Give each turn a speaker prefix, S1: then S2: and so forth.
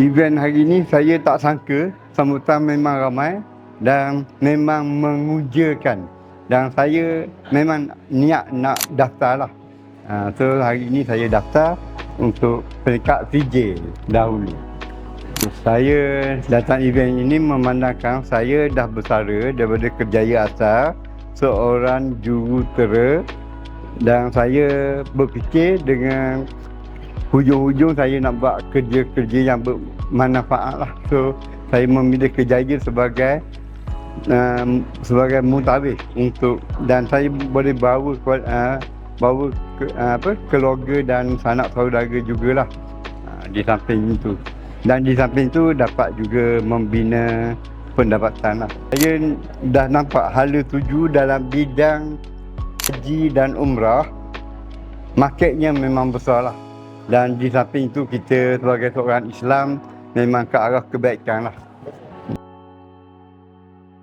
S1: Event hari ini saya tak sangka sambutan memang ramai dan memang mengujakan, dan saya memang niat nak daftar lah. So hari ini saya daftar untuk peringkat VJ dahulu. Saya datang event ini memandangkan saya dah bersara daripada kerjaya asal seorang jurutera, dan saya berfikir dengan hujung-hujung saya nak buat kerja-kerja yang bermanfaat lah. So saya memilih kerjaya sebagai mutawif untuk, dan saya boleh bawa keluarga dan sanak saudara jugalah di samping itu. Dan di samping itu dapat juga membina pendapatan lah. Saya dah nampak hala tuju dalam bidang haji dan umrah, marketnya memang besar lah. Dan di samping itu kita sebagai seorang Islam memang ke arah kebaikan lah.